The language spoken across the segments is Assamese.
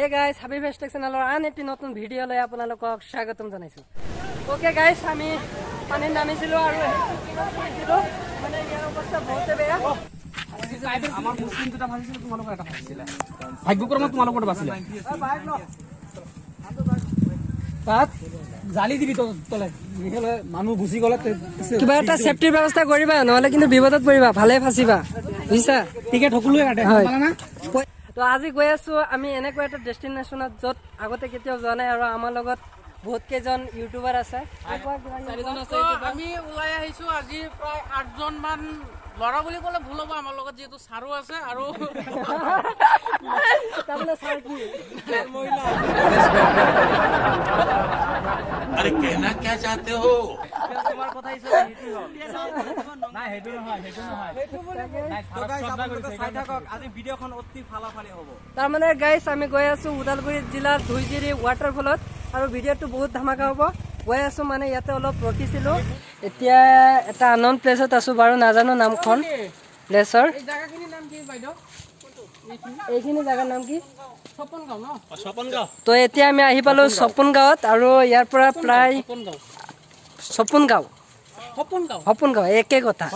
Hey guys, Happy Festival channel and epi notun video loi apnalokok স্বাগতম জানাইছো। Okay guys, আমি পানি নামিছিলো আৰু কৰিছিলো মানে ইয়াৰ অৱস্থা বহুত বেয়া। আমাৰ মুছলিম দুটা ভাজিছিল তোমালোকৰ এটা ভাজিছিল। ভাগ্যক্ৰমত তোমালোকৰ বাছিলে। তাত জালি দিবি তলে। নিহলে মানুহ গুছি গলে কিবা এটা সেফটিৰ ব্যৱস্থা কৰিবা নহলে কিন্তু বিপদত পৰিবা ভালে ফাঁচিবা বুজিছা টিকেট সকলোৱে কাটে না তো আজি গৈ আছো আমি এনেকুৱা এটা ডেষ্টিনেশ্যনত য'ত আগতে কেতিয়াও যোৱা নাই আৰু আমাৰ লগত বহুত কেইজন ইউটিউবাৰ আছে আমি ওলাই আহিছো আজি প্ৰায় 8জন মান লৰা বুলি ক'লে ভুল হ'ব আমাৰ লগত যেহেতু সাৰু আছে আৰু তাৰমানে সাৰ কি মহিলা अरे कहना क्या चाहते हो তোমাৰ কথা হিচাপে হেতু হ'ল নাই হেতু নহয় তো গাইস আপোনালোকে চাই থাকক আজি ভিডিওখন অতি ফালাফালি হ'ব তাৰমানে গাইস আমি গৈ আছো উদালগুৰি জিলাৰ ধুইজিৰি ৱাটাৰফলত আৰু ভিডিওটো বহুত ধামাকা হ'ব গৈ আছো মানে ইয়াতে অলপ ৰখিছিলো এতিয়া এটা আনন প্লেছত আছো বাৰু নাজানো নামখন প্লেছৰ এই জায়গাখিনিৰ নাম কি বাইদেউ এইখিনি জাগাৰ নাম কি সপনগাঁও ন সপনগাঁও তো এতিয়া আমি আহি পালো সপনগাঁৱত আৰু ইয়াৰ পৰা প্ৰায় সপনগাঁও একে কথা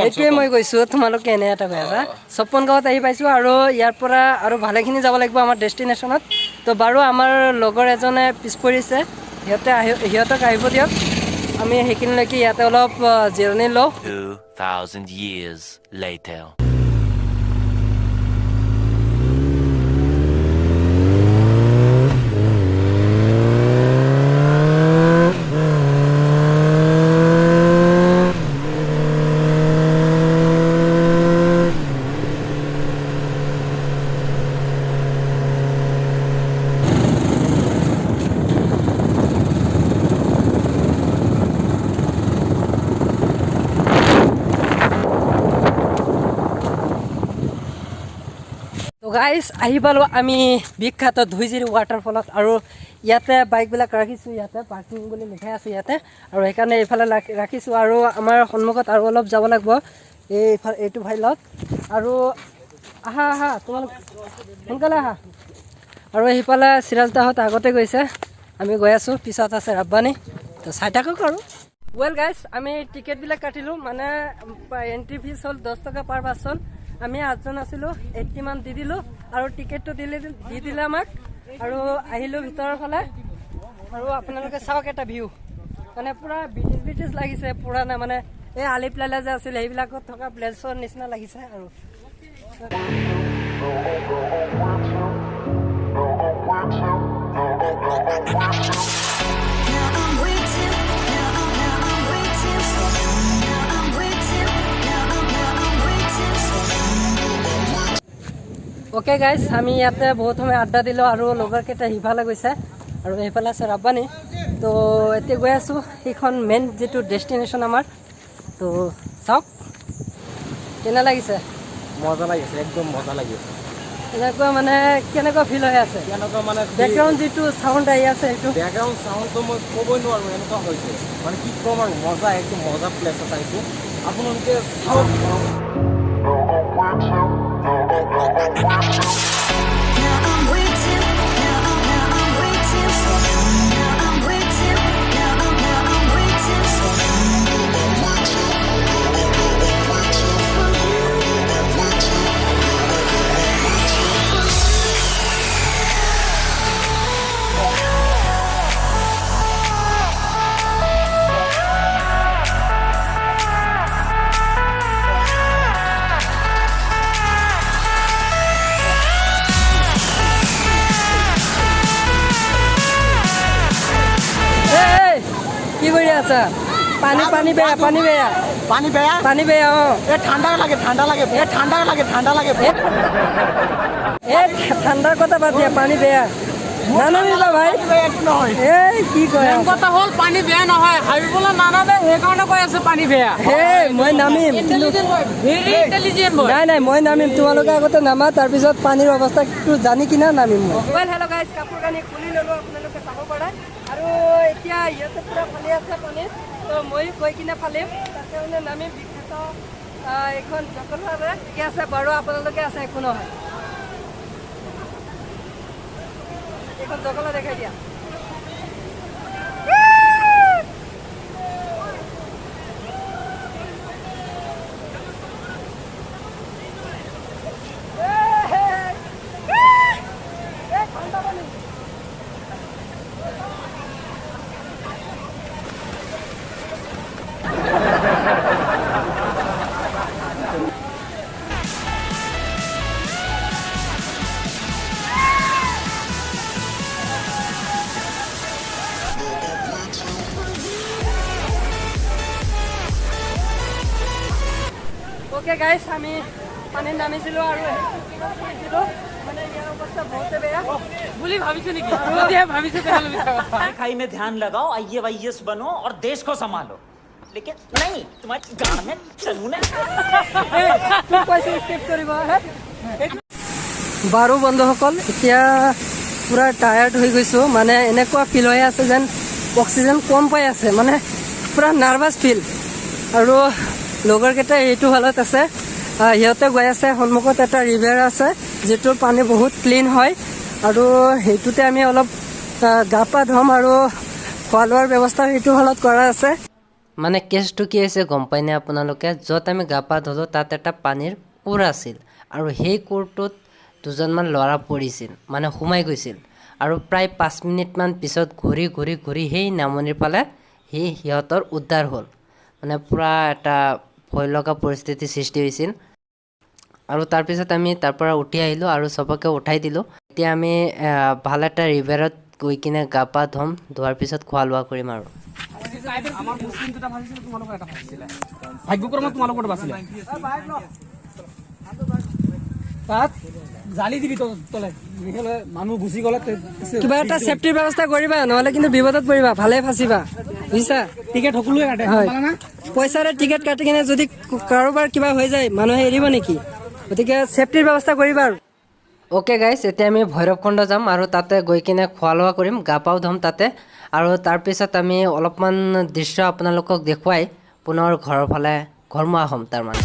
এইটোৱে মই কৈছো তোমালোকে এনে এটা কৈ আছা সপনগাঁৱত আহি পাইছো আৰু ইয়াৰ পৰা আৰু ভালেখিনি যাব লাগিব আমাৰ ডেষ্টিনেশ্যনত তো বাৰু আমাৰ লগৰ এজনে পিছ পৰিছে সিহঁতক আহিব দিয়ক আমি সেইখিনিলৈকে ইয়াতে অলপ জিৰণি লওঁ 2000 years later গাইস আহি পালো আমি বিখ্যাত ধুইজিৰি ৱাটাৰফলত আৰু ইয়াতে বাইকবিলাক ৰাখিছোঁ ইয়াতে পাৰ্কিং বুলি লিখাই আছে ইয়াতে আৰু সেইকাৰণে এইফালে ৰাখিছোঁ আৰু আমাৰ সন্মুখত আৰু অলপ যাব লাগিব এইটো ফাইলত আৰু আহা তোমালোক সোনকালে আহা আৰু সেইফালে চিৰাজদাহঁত আগতে গৈছে আমি গৈ আছোঁ পিছত আছে ৰাব্বানী তো চাই থাকক আৰু ৱেল গাইছ আমি টিকেটবিলাক কাটিলোঁ মানে এণ্ট্ৰি ফিজ হ'ল 10 টকা পাৰ পাৰ্চন আমি 8জন আছিলো 80 মান দি দিলো আৰু টিকেটটো দি দিলে আমাক আৰু আহিলো ভিতৰৰ ফালে আৰু আপোনালোকে চাওক এটা ভিউ মানে পুৰা ব্ৰিটিছ লাগিছে পুৰানা মানে এই আলিপ্লালা যে আছিল সেইবিলাকত থকা প্লেছৰ নিচিনা লাগিছে আৰু ওকে গাইজ আমি ইয়াতে বহুত সময় আড্ডা দিলোঁ আৰু লগৰকেইটা সিফালে গৈছে আৰু সেইফালে আছে ৰাব্বানী তো এতিয়া গৈ আছোঁ সেইখন মেইন যিটো ডেষ্টিনেশ্যন আমাৰ তো চাওক কেনে লাগিছে মজা লাগিছে একদম মজা লাগিছে এনেকুৱা মানে কেনেকুৱা ফিল হৈ আছে কেনেকুৱা মানে বেকগ্ৰাউণ্ড যিটো চাউণ্ড আহি আছে সেইটো বেকগ্ৰাউণ্ড চাউণ্ডটো মই ক'বই নোৱাৰোঁ এনেকুৱা হৈছে মানে কি ক'ম আৰু মজা একদম মজা প্লেচত আহিছোঁ আপোনালোকে চাওক কি কৰি আছা পানী বেয়া অঁ এই ঠাণ্ডা লাগে এই ঠাণ্ডাৰ কথা বাদ দিয়া পানী বেয়া নানামিবা ভাই এই কি কয় কথা হ'ল পানী বেয়া নহয় হাবিবলৈ নানামে সেইকাৰণে কৈ আছে পানী বেয়া এই মই নামিম নাই মই নামিম তোমালোকে আগতে নামা তাৰপিছত পানীৰ অৱস্থাটো জানি কিনে নামিম মই হেল্ল' গাইজ কাপোৰ কানি খুলি ল'লোঁ আপোনালোকে চাব পাৰে আৰু এতিয়া ইয়াতে পুৰা ফালি আছে পানীত তো মই গৈ কিনে ফালিম তাতে মানে নামিম বিখ্যাত এইখন জকলাৰে ঠিকে আছে বাৰু আপোনালোকে আছে একো নহয় এইখন জকলা দেখাই দিয়া ওকে গাইছ আমি পানীত নামিছিলোঁ আৰু কৰিছিলোঁ মানে ইয়াৰ অৱস্থা বহুতে বেয়া বুলি ভাবিছে নেকি যদিহে ভাবিছে তেতিয়াহ'লে खाई में ध्यान लगाओ IAS बनो और देश को संभालो लेकिन नहीं तुम्हारी गाड़ में चलू ना কৈছোঁ স্কিপ কৰিব বাৰু বন্ধুসকল এতিয়া পূৰা টায়াৰ্ড হৈ গৈছোঁ মানে এনেকুৱা ফিল হৈ আছে যেন অক্সিজেন কম পাই আছে মানে পূৰা নাৰ্ভাছ ফিল আৰু লগৰকেইটা এইটো হালত আছে সিহঁতে গৈ আছে সন্মুখত এটা ৰিভাৰ আছে যিটোৰ পানী বহুত ক্লিন হয় আৰু সেইটোতে আমি অলপ গা পা ধুম আৰু খোৱা লোৱাৰ ব্যৱস্থা সেইটো হালত কৰা আছে মানে কেছটো কি হৈছে গম পাইনে আপোনালোকে য'ত আমি গা পা ধুলোঁ তাত এটা পানীৰ কোৰ আছিল আৰু সেই কোৰটোত দুজনমান ল'ৰা পৰিছিল মানে সোমাই গৈছিল আৰু প্ৰায় 5 মিনিটমান পিছত ঘূৰি ঘূৰি ঘূৰি সেই নামনিৰ ফালে সিহঁতৰ উদ্ধাৰ হ'ল মানে পূৰা এটা ভয় লগা পৰিস্থিতিৰ সৃষ্টি হৈছিল আৰু তাৰপিছত আমি তাৰ পৰা উঠি আহিলোঁ আৰু চবকে উঠাই দিলোঁ এতিয়া আমি ভাল এটা ৰিভাৰত গৈ কিনে গা পা ধুম ধোৱাৰ পিছত খোৱা লোৱা কৰিম আৰু আমাৰ মুছলিম দুটা ভাবিছিলে তোমালোকৰ এটা ভাবিছিলে ভাগ্যক্ৰমত তোমালোকৰ বাছিলে তাত জালি দিবি তলে নহ'লে মানুহ গুচি গ'লে কিবা এটা ছেফটিৰ ব্যৱস্থা কৰিবা নহ'লে কিন্তু বিপদত পৰিবা ভালে ফাঁচিবা বুজিছা টিকেট সকলোৱে কাটে হয় পইচাৰে টিকেট কাটি কিনে যদি কাৰোবাৰ কিবা হৈ যায় মানুহে এৰিব নেকি গতিকে ছেফটিৰ ব্যৱস্থা কৰিবা আৰু অ'কে গাইছ এতিয়া আমি ভৈৰৱকুণ্ড যাম আৰু তাতে গৈ কিনে খোৱা লোৱা কৰিম গা পাও ধুম তাতে আৰু তাৰপিছত আমি অলপমান দৃশ্য আপোনালোকক দেখুৱাই পুনৰ ঘৰৰ ফালে ঘৰমুৱা হ'ম তাৰমানে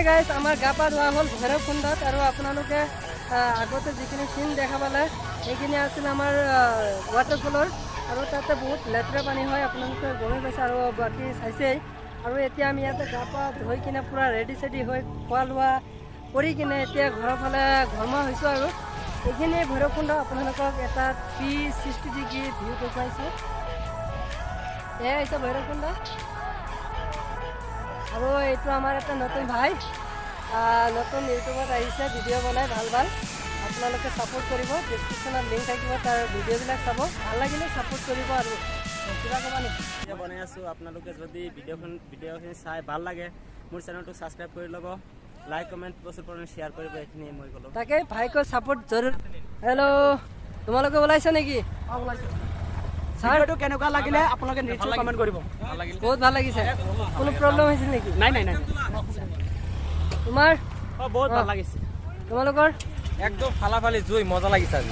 গাইজ আমাৰ গা পা ধোৱা হ'ল ভৈৰৱকুণ্ডত আৰু আপোনালোকে আগতে যিখিনি চিন দেখা পালে সেইখিনি আছিল আমাৰ ৱাটাৰফলৰ আৰু তাতে বহুত লেতেৰা পানী হয় আপোনালোকে গমেই পাইছে আৰু বাকী চাইছেই আৰু এতিয়া আমি ইয়াতে গা পা ধুই কিনে পূৰা ৰেডি চেডি হৈ খোৱা লোৱা কৰি কিনে এতিয়া ঘৰৰ ফালে ঘৰমুৱা হৈছোঁ আৰু এইখিনি ভৈৰৱকুণ্ড আপোনালোকক এটা 360 ডিগ্ৰী ভিউ দেখুৱাইছোঁ এয়া হৈছে ভৈৰৱকুণ্ড আৰু এইটো আমাৰ এটা নতুন ভাই নতুন ইউটিউবত আহিছে ভিডিঅ' বনাই ভাল ভাল আপোনালোকে ছাপোৰ্ট কৰিব ডিছক্ৰিপশ্যনত লিংক থাকিব তাৰ ভিডিঅ'বিলাক চাব ভাল লাগিলে ছাপোৰ্ট কৰিব আৰু কিবা ক'বা নেকি বনাই আছোঁ আপোনালোকে যদি ভিডিঅ'খিনি চাই ভাল লাগে মোৰ চেনেলটো ছাবস্ক্ৰাইব কৰি ল'ব লাইক কমেণ্ট প্ৰচুৰ পৰিমাণে শ্বেয়াৰ কৰিব এইখিনি মই ক'লোঁ তাকে ভাইকো ছাপোৰ্ট জৰুৰ হেল্ল' তোমালোকে ওলাইছা নেকি ছাৰটো কেনেকুৱা লাগিলে আপোনালোকে নিশ্চয় কমেণ্ট কৰিব বহুত ভাল লাগিছে কোনো প্ৰব্লেম হৈছিল নেকি নাই নাই নাই তোমাৰ বহুত ভাল লাগিছে তোমালোকৰ একদম ফালাফালি জুই মজা লাগিছে আজি